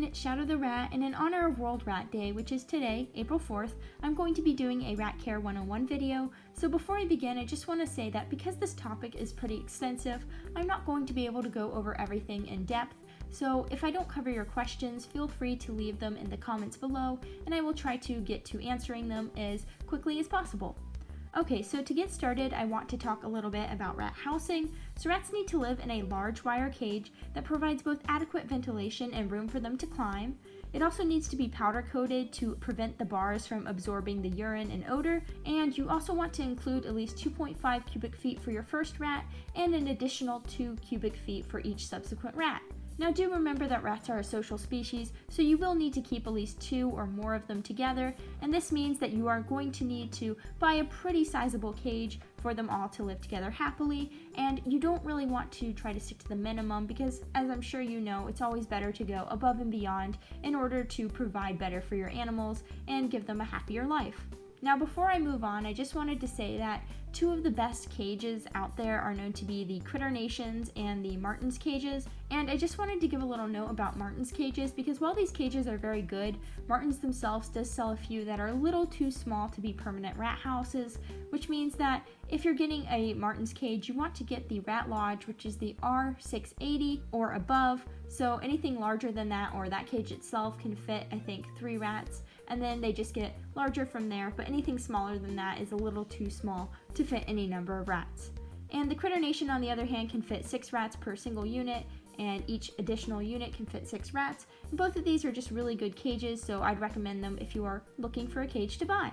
everyone, Shadow the Rat, and in honor of World Rat Day, which is today, April 4th, I'm going to be doing a Rat Care 101 video. So before I begin, I just want to say that because this topic is pretty extensive, I'm not going to be able to go over everything in depth. So if I don't cover your questions, feel free to leave them in the comments below, and I will try to get to answering them as quickly as possible. Okay, so to get started, I want to talk a little bit about rat housing. So rats need to live in a large wire cage that provides both adequate ventilation and room for them to climb. It also needs to be powder coated to prevent the bars from absorbing the urine and odor, and you also want to include at least 2.5 cubic feet for your first rat and an additional 2 cubic feet for each subsequent rat. Now do remember that rats are a social species, so you will need to keep at least 2 or more of them together, and this means that you are going to need to buy a pretty sizable cage for them all to live together happily, and you don't really want to try to stick to the minimum because, as I'm sure you know, it's always better to go above and beyond in order to provide better for your animals and give them a happier life. Now before I move on, I just wanted to say that 2 of the best cages out there are known to be the Critter Nations and the Martin's cages, and I just wanted to give a little note about Martin's cages because while these cages are very good, Martin's themselves does sell a few that are a little too small to be permanent rat houses, which means that if you're getting a Martin's cage, you want to get the Rat Lodge, which is the R680 or above, so anything larger than that or that cage itself can fit, I think, 3 rats, and then they just get larger from there, but anything smaller than that is a little too small to fit any number of rats. And the Critter Nation, on the other hand, can fit 6 rats per single unit, and each additional unit can fit 6 rats. And both of these are just really good cages, so I'd recommend them if you are looking for a cage to buy.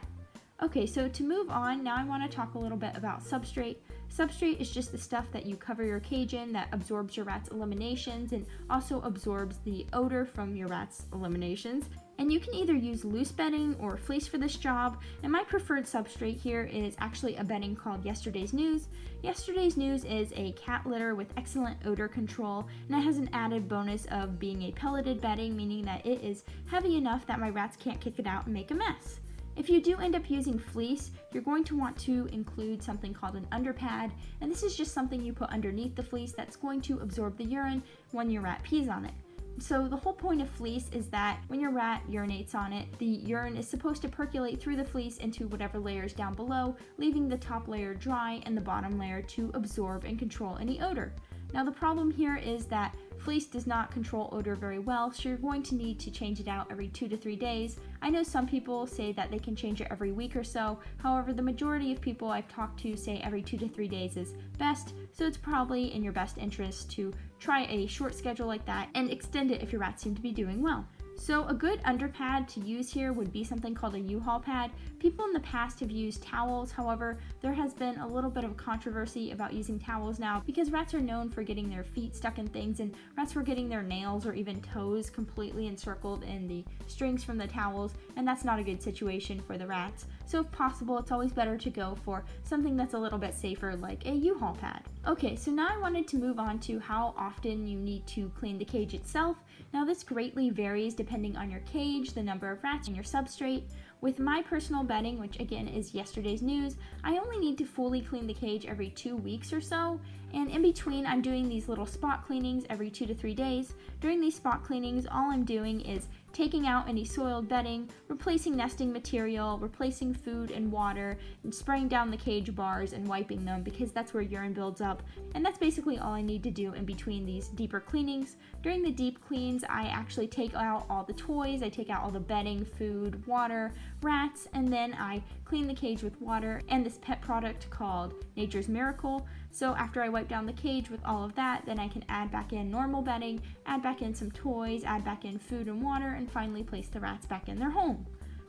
Okay, so to move on, now I want to talk a little bit about substrate. Substrate is just the stuff that you cover your cage in that absorbs your rat's eliminations and also absorbs the odor from your rat's eliminations. And you can either use loose bedding or fleece for this job, and my preferred substrate here is actually a bedding called Yesterday's News. Yesterday's News is a cat litter with excellent odor control, and it has an added bonus of being a pelleted bedding, meaning that it is heavy enough that my rats can't kick it out and make a mess. If you do end up using fleece, you're going to want to include something called an underpad, and this is just something you put underneath the fleece that's going to absorb the urine when your rat pees on it. So the whole point of fleece is that when your rat urinates on it, the urine is supposed to percolate through the fleece into whatever layer is down below, leaving the top layer dry and the bottom layer to absorb and control any odor. Now the problem here is that fleece does not control odor very well, so you're going to need to change it out every 2 to 3 days. I know some people say that they can change it every week or so, however the majority of people I've talked to say every 2 to 3 days is best, so it's probably in your best interest to try a short schedule like that and extend it if your rats seem to be doing well. So a good underpad to use here would be something called a U-Haul pad. People in the past have used towels, however, there has been a little bit of controversy about using towels now because rats are known for getting their feet stuck in things, and rats were getting their nails or even toes completely encircled in the strings from the towels, and that's not a good situation for the rats. So if possible, it's always better to go for something that's a little bit safer like a U-Haul pad. Okay, so now I wanted to move on to how often you need to clean the cage itself. Now this greatly varies depending on your cage, the number of rats, and your substrate. With my personal bedding, which again is Yesterday's News, I only need to fully clean the cage every 2 weeks or so, and in between I'm doing these little spot cleanings every 2 to 3 days. During these spot cleanings, all I'm doing is taking out any soiled bedding, replacing nesting material, replacing food and water, and spraying down the cage bars and wiping them because that's where urine builds up, and that's basically all I need to do in between these deeper cleanings. During the deep cleans, I actually take out all the toys, I take out all the bedding, food, water, rats, and then I clean the cage with water and this pet product called Nature's Miracle. So after I wipe down the cage with all of that, then I can add back in normal bedding, add back in some toys, add back in food and water, and finally place the rats back in their home.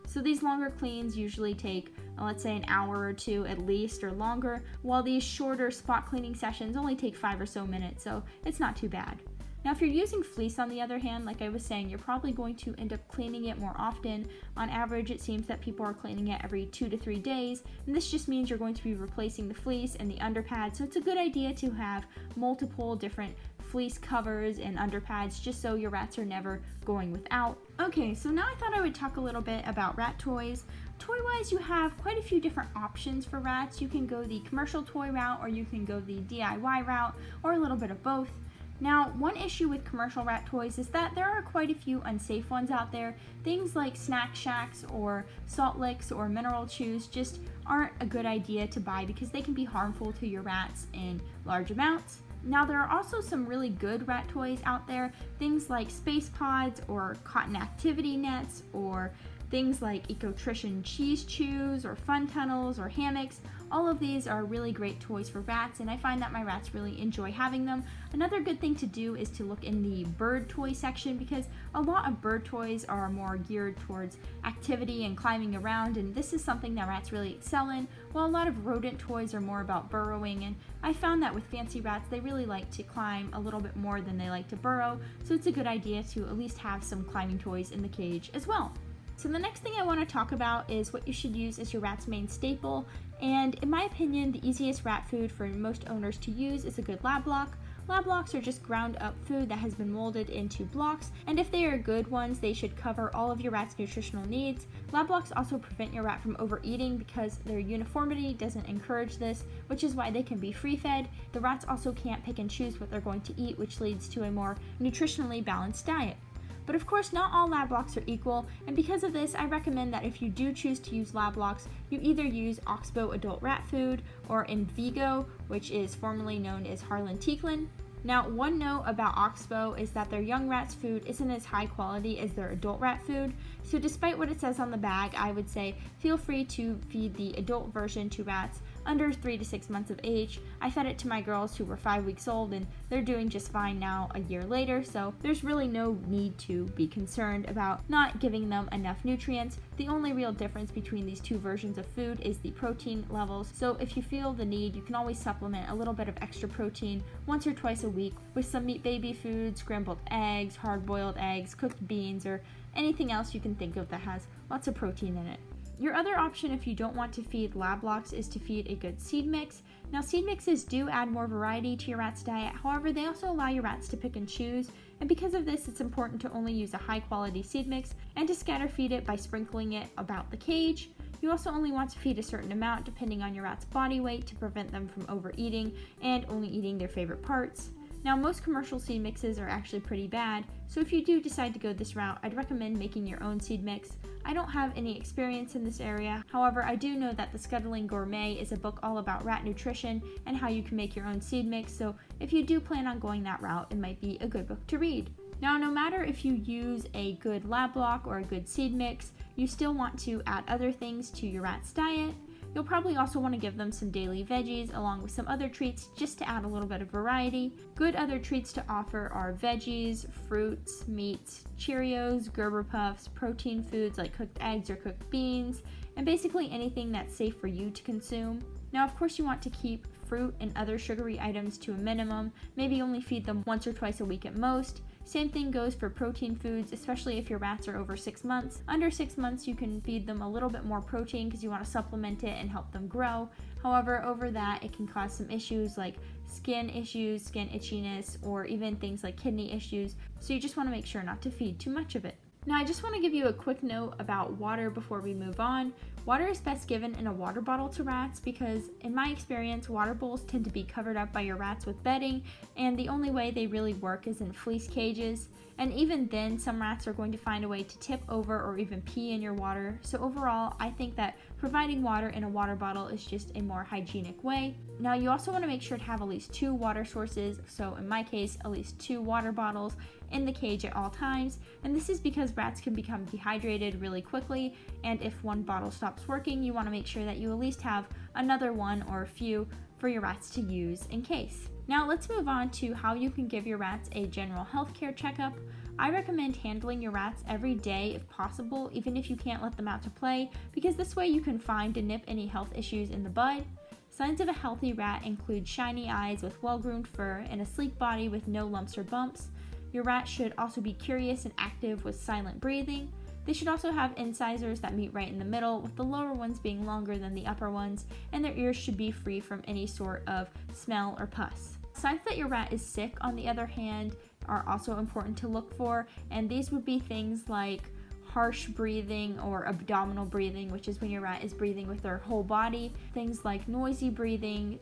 So these longer cleans usually take, let's say, an hour or 2 at least or longer, while these shorter spot cleaning sessions only take 5 or so minutes, so it's not too bad. Now if you're using fleece, on the other hand, like I was saying, you're probably going to end up cleaning it more often. On average, it seems that people are cleaning it every 2 to 3 days, and this just means you're going to be replacing the fleece and the underpad, so it's a good idea to have multiple different fleece covers and underpads just so your rats are never going without. Okay, so now I thought I would talk a little bit about rat toys. Toy-wise, you have quite a few different options for rats. You can go the commercial toy route, or you can go the DIY route, or a little bit of both. Now, one issue with commercial rat toys is that there are quite a few unsafe ones out there. Things like snack shacks or salt licks or mineral chews just aren't a good idea to buy because they can be harmful to your rats in large amounts. Now, there are also some really good rat toys out there, things like space pods or cotton activity nets or things like Ecotrition cheese chews or fun tunnels or hammocks. All of these are really great toys for rats, and I find that my rats really enjoy having them. Another good thing to do is to look in the bird toy section because a lot of bird toys are more geared towards activity and climbing around, and this is something that rats really excel in, while a lot of rodent toys are more about burrowing, and I found that with fancy rats they really like to climb a little bit more than they like to burrow, so it's a good idea to at least have some climbing toys in the cage as well. So the next thing I want to talk about is what you should use as your rat's main staple, and in my opinion the easiest rat food for most owners to use is a good lab block. Lab blocks are just ground up food that has been molded into blocks, and if they are good ones they should cover all of your rat's nutritional needs. Lab blocks also prevent your rat from overeating because their uniformity doesn't encourage this, which is why they can be free fed. The rats also can't pick and choose what they're going to eat, which leads to a more nutritionally balanced diet. But of course, not all lab blocks are equal, and because of this, I recommend that if you do choose to use lab blocks, you either use Oxbow Adult Rat Food or Envigo, which is formerly known as Harlan Teaklin. Now, one note about Oxbow is that their young rats' food isn't as high quality as their adult rat food, so despite what it says on the bag, I would say feel free to feed the adult version to rats under 3 to 6 months of age. I fed it to my girls who were 5 weeks old, and they're doing just fine now a year later, so there's really no need to be concerned about not giving them enough nutrients. The only real difference between these two versions of food is the protein levels, so if you feel the need, you can always supplement a little bit of extra protein once or twice a week with some meat baby food, scrambled eggs, hard-boiled eggs, cooked beans, or anything else you can think of that has lots of protein in it. Your other option if you don't want to feed lab blocks is to feed a good seed mix. Now, seed mixes do add more variety to your rat's diet, however they also allow your rats to pick and choose, and because of this it's important to only use a high quality seed mix and to scatter feed it by sprinkling it about the cage. You also only want to feed a certain amount depending on your rat's body weight to prevent them from overeating and only eating their favorite parts. Now, most commercial seed mixes are actually pretty bad, so if you do decide to go this route, I'd recommend making your own seed mix. I don't have any experience in this area, however, I do know that The Scuttling Gourmet is a book all about rat nutrition and how you can make your own seed mix, so if you do plan on going that route, it might be a good book to read. Now, no matter if you use a good lab block or a good seed mix, you still want to add other things to your rat's diet. You'll probably also want to give them some daily veggies along with some other treats just to add a little bit of variety. Good other treats to offer are veggies, fruits, meats, Cheerios, Gerber Puffs, protein foods like cooked eggs or cooked beans, and basically anything that's safe for you to consume. Now, of course, you want to keep fruit and other sugary items to a minimum, maybe only feed them once or twice a week at most. Same thing goes for protein foods, especially if your rats are over 6 months. Under 6 months, you can feed them a little bit more protein because you want to supplement it and help them grow. However, over that, it can cause some issues like skin issues, skin itchiness, or even things like kidney issues, so you just want to make sure not to feed too much of it. Now, I just want to give you a quick note about water before we move on. Water is best given in a water bottle to rats because, in my experience, water bowls tend to be covered up by your rats with bedding, and the only way they really work is in fleece cages. And even then, some rats are going to find a way to tip over or even pee in your water. So overall, I think that providing water in a water bottle is just a more hygienic way. Now, you also want to make sure to have at least 2 water sources, so in my case, at least 2 water bottles in the cage at all times, and this is because rats can become dehydrated really quickly, and if one bottle stops working, you want to make sure that you at least have another one or a few for your rats to use in case. Now, let's move on to how you can give your rats a general healthcare checkup. I recommend handling your rats every day if possible, even if you can't let them out to play, because this way you can find and nip any health issues in the bud. Signs of a healthy rat include shiny eyes with well-groomed fur and a sleek body with no lumps or bumps. Your rat should also be curious and active with silent breathing. They should also have incisors that meet right in the middle, with the lower ones being longer than the upper ones, and their ears should be free from any sort of smell or pus. Signs that your rat is sick, on the other hand, are also important to look for, and these would be things like harsh breathing or abdominal breathing, which is when your rat is breathing with their whole body, things like noisy breathing,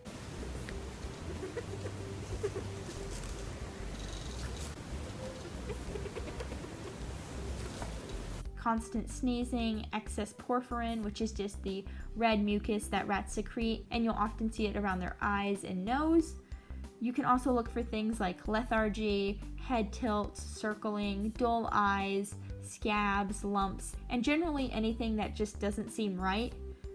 constant sneezing, excess porphyrin, which is just the red mucus that rats secrete, and you'll often see it around their eyes and nose. You can also look for things like lethargy, head tilts, circling, dull eyes, scabs, lumps, and generally anything that just doesn't seem right.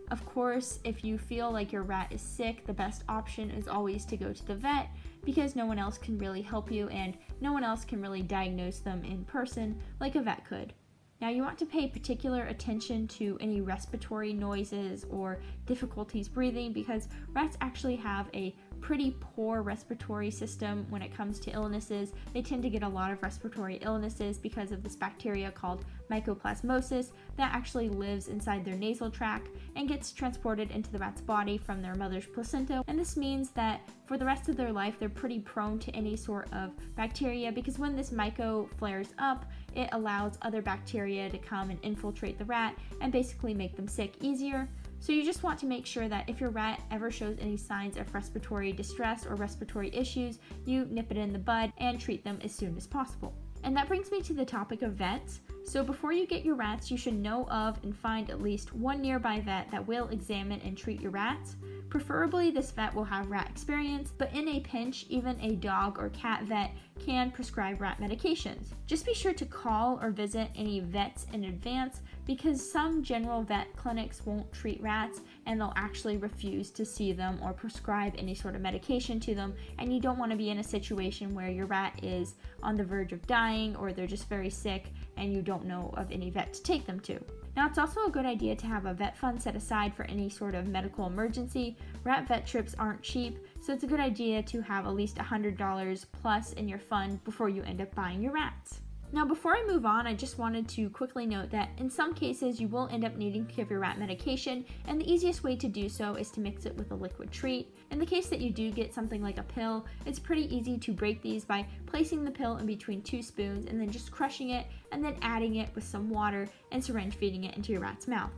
Of course, if you feel like your rat is sick, the best option is always to go to the vet because no one else can really help you and no one else can really diagnose them in person like a vet could. Now, you want to pay particular attention to any respiratory noises or difficulties breathing because rats actually have a pretty poor respiratory system when it comes to illnesses. They tend to get a lot of respiratory illnesses because of this bacteria called mycoplasmosis that actually lives inside their nasal tract and gets transported into the rat's body from their mother's placenta. And this means that for the rest of their life, they're pretty prone to any sort of bacteria because when this myco flares up, it allows other bacteria to come and infiltrate the rat and basically make them sick easier. So you just want to make sure that if your rat ever shows any signs of respiratory distress or respiratory issues, you nip it in the bud and treat them as soon as possible. And that brings me to the topic of vets. So before you get your rats, you should know of and find at least one nearby vet that will examine and treat your rats. Preferably, this vet will have rat experience, but in a pinch, even a dog or cat vet can prescribe rat medications. Just be sure to call or visit any vets in advance because some general vet clinics won't treat rats and they'll actually refuse to see them or prescribe any sort of medication to them, and you don't want to be in a situation where your rat is on the verge of dying or they're just very sick and you don't know of any vet to take them to. Now, it's also a good idea to have a vet fund set aside for any sort of medical emergency. Rat vet trips aren't cheap, so it's a good idea to have at least $100 plus in your fund before you end up buying your rats. Now, before I move on, I just wanted to quickly note that in some cases you will end up needing to give your rat medication, and the easiest way to do so is to mix it with a liquid treat. In the case that you do get something like a pill, it's pretty easy to break these by placing the pill in between 2 spoons and then just crushing it and then adding it with some water and syringe feeding it into your rat's mouth.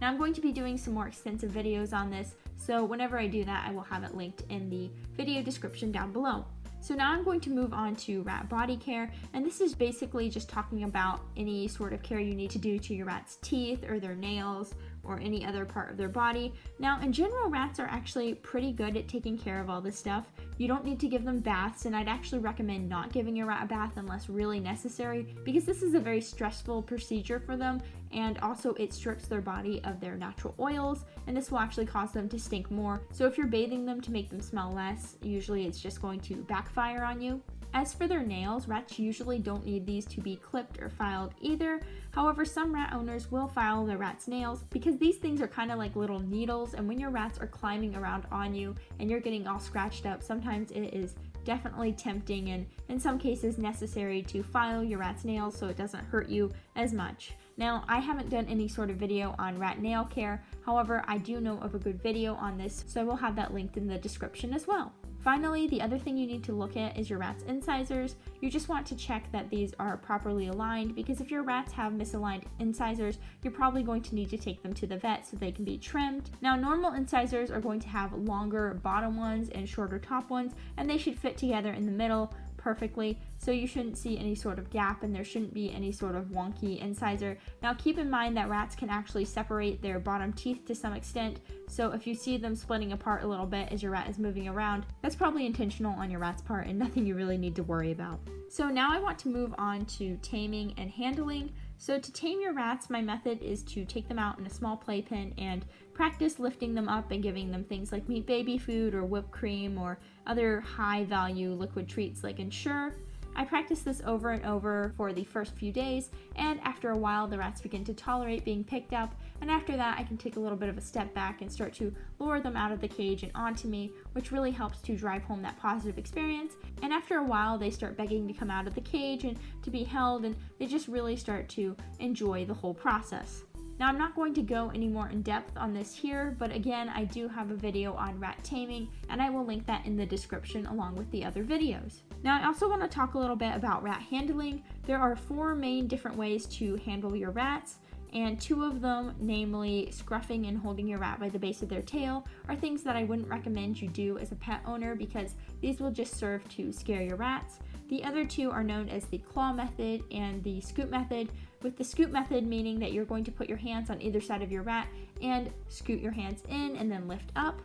Now, I'm going to be doing some more extensive videos on this, so whenever I do that, I will have it linked in the video description down below. So now I'm going to move on to rat body care, and this is basically just talking about any sort of care you need to do to your rat's teeth or their nails or any other part of their body. Now, in general, rats are actually pretty good at taking care of all this stuff. You don't need to give them baths, and I'd actually recommend not giving your rat a bath unless really necessary because this is a very stressful procedure for them, and also it strips their body of their natural oils, and this will actually cause them to stink more. So if you're bathing them to make them smell less, usually it's just going to backfire on you. As for their nails, rats usually don't need these to be clipped or filed either. However, some rat owners will file their rat's nails because these things are kind of like little needles, and when your rats are climbing around on you and you're getting all scratched up, sometimes it is definitely tempting and in some cases necessary to file your rat's nails so it doesn't hurt you as much. Now, I haven't done any sort of video on rat nail care, however, I do know of a good video on this, so I will have that linked in the description as well. Finally, the other thing you need to look at is your rat's incisors. You just want to check that these are properly aligned because if your rats have misaligned incisors, you're probably going to need to take them to the vet so they can be trimmed. Now, normal incisors are going to have longer bottom ones and shorter top ones, and they should fit together in the middle perfectly, so you shouldn't see any sort of gap and there shouldn't be any sort of wonky incisor. Now, keep in mind that rats can actually separate their bottom teeth to some extent, so if you see them splitting apart a little bit as your rat is moving around, that's probably intentional on your rat's part and nothing you really need to worry about. So now I want to move on to taming and handling. So to tame your rats, my method is to take them out in a small playpen and practice lifting them up and giving them things like meat baby food or whipped cream or other high value liquid treats like Ensure. I practice this over and over for the first few days, and after a while the rats begin to tolerate being picked up, and after that I can take a little bit of a step back and start to lure them out of the cage and onto me, which really helps to drive home that positive experience. And after a while they start begging to come out of the cage and to be held, and they just really start to enjoy the whole process. Now, I'm not going to go any more in depth on this here, but again, I do have a video on rat taming, and I will link that in the description along with the other videos. Now, I also want to talk a little bit about rat handling. There are 4 main different ways to handle your rats, and 2 of them, namely scruffing and holding your rat by the base of their tail, are things that I wouldn't recommend you do as a pet owner because these will just serve to scare your rats. The other two are known as the claw method and the scoop method, with the scoop method meaning that you're going to put your hands on either side of your rat and scoot your hands in and then lift up.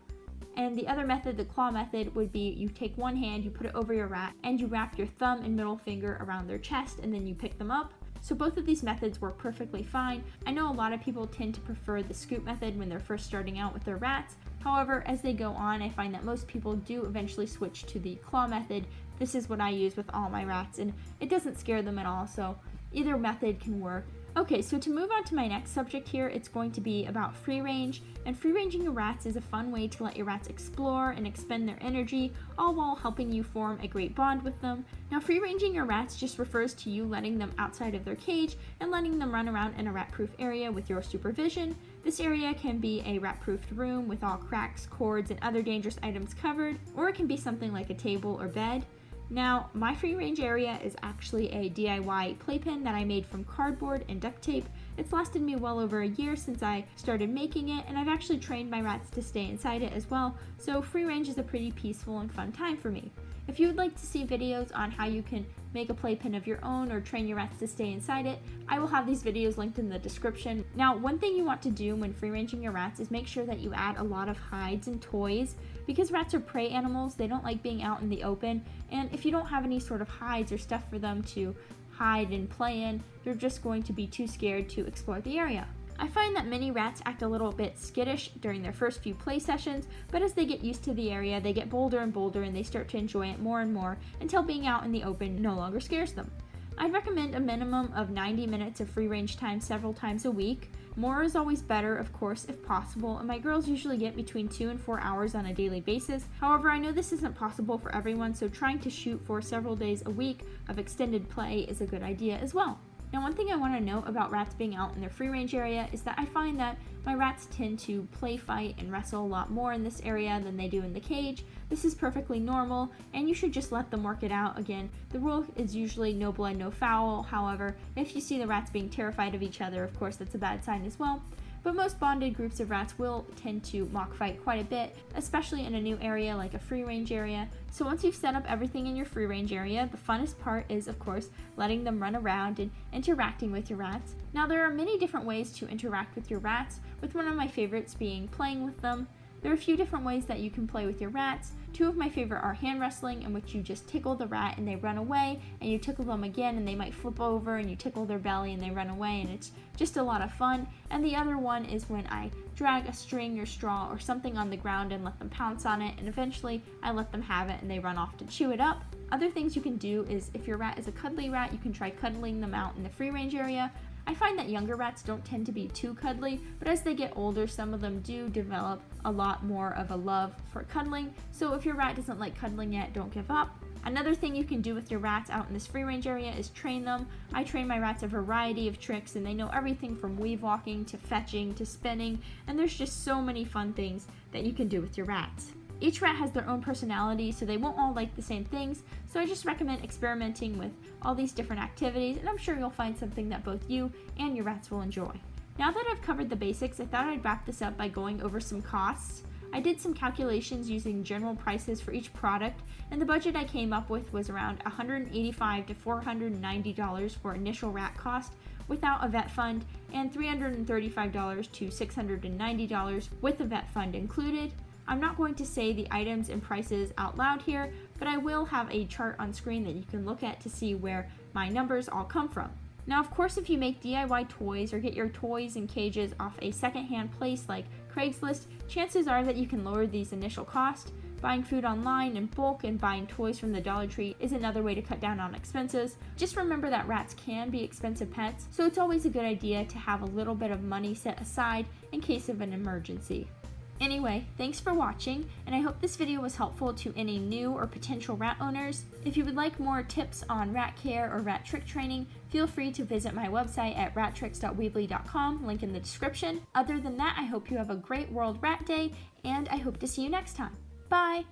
And the other method, the claw method, would be you take one hand, you put it over your rat, and you wrap your thumb and middle finger around their chest, and then you pick them up. So both of these methods work perfectly fine. I know a lot of people tend to prefer the scoop method when they're first starting out with their rats. However, as they go on, I find that most people do eventually switch to the claw method. This is what I use with all my rats, and it doesn't scare them at all, so either method can work. Okay, so to move on to my next subject here, it's going to be about free range. And free ranging your rats is a fun way to let your rats explore and expend their energy, all while helping you form a great bond with them. Now, free ranging your rats just refers to you letting them outside of their cage and letting them run around in a rat-proof area with your supervision. This area can be a rat-proofed room with all cracks, cords, and other dangerous items covered, or it can be something like a table or bed. Now, my free range area is actually a DIY playpen that I made from cardboard and duct tape. It's lasted me well over a year since I started making it, and I've actually trained my rats to stay inside it as well, so free range is a pretty peaceful and fun time for me. If you would like to see videos on how you can make a playpen of your own or train your rats to stay inside it, I will have these videos linked in the description. Now, one thing you want to do when free ranging your rats is make sure that you add a lot of hides and toys. Because rats are prey animals, they don't like being out in the open, and if you don't have any sort of hides or stuff for them to hide and play in, they're just going to be too scared to explore the area. I find that many rats act a little bit skittish during their first few play sessions, but as they get used to the area, they get bolder and bolder and they start to enjoy it more and more until being out in the open no longer scares them. I'd recommend a minimum of 90 minutes of free range time several times a week. More is always better, of course, if possible, and my girls usually get between 2 and 4 hours on a daily basis. However, I know this isn't possible for everyone, so trying to shoot for several days a week of extended play is a good idea as well. Now, one thing I want to note about rats being out in their free range area is that I find that my rats tend to play fight and wrestle a lot more in this area than they do in the cage. This is perfectly normal, and you should just let them work it out. Again, the rule is usually no blood, no foul. However, if you see the rats being terrified of each other, of course that's a bad sign as well. But most bonded groups of rats will tend to mock fight quite a bit, especially in a new area like a free range area. So once you've set up everything in your free range area, the funnest part is, of course, letting them run around and interacting with your rats. Now, there are many different ways to interact with your rats, with one of my favorites being playing with them. There are a few different ways that you can play with your rats. Two of my favorite are hand wrestling, in which you just tickle the rat and they run away, and you tickle them again and they might flip over and you tickle their belly and they run away, and it's just a lot of fun. And the other one is when I drag a string or straw or something on the ground and let them pounce on it, and eventually I let them have it and they run off to chew it up. Other things you can do is, if your rat is a cuddly rat, you can try cuddling them out in the free range area. I find that younger rats don't tend to be too cuddly, but as they get older, some of them do develop a lot more of a love for cuddling. So if your rat doesn't like cuddling yet, don't give up. Another thing you can do with your rats out in this free range area is train them. I train my rats a variety of tricks, and they know everything from weave walking to fetching to spinning, and there's just so many fun things that you can do with your rats. Each rat has their own personality, so they won't all like the same things, so I just recommend experimenting with all these different activities, and I'm sure you'll find something that both you and your rats will enjoy. Now that I've covered the basics, I thought I'd wrap this up by going over some costs. I did some calculations using general prices for each product, and the budget I came up with was around $185 to $490 for initial rat cost without a vet fund, and $335 to $690 with a vet fund included. I'm not going to say the items and prices out loud here, but I will have a chart on screen that you can look at to see where my numbers all come from. Now, of course, if you make DIY toys or get your toys and cages off a secondhand place like Craigslist, chances are that you can lower these initial costs. Buying food online in bulk and buying toys from the Dollar Tree is another way to cut down on expenses. Just remember that rats can be expensive pets, so it's always a good idea to have a little bit of money set aside in case of an emergency. Anyway, thanks for watching, and I hope this video was helpful to any new or potential rat owners. If you would like more tips on rat care or rat trick training, feel free to visit my website at rattricks.weebly.com, link in the description. Other than that, I hope you have a great World Rat Day, and I hope to see you next time. Bye!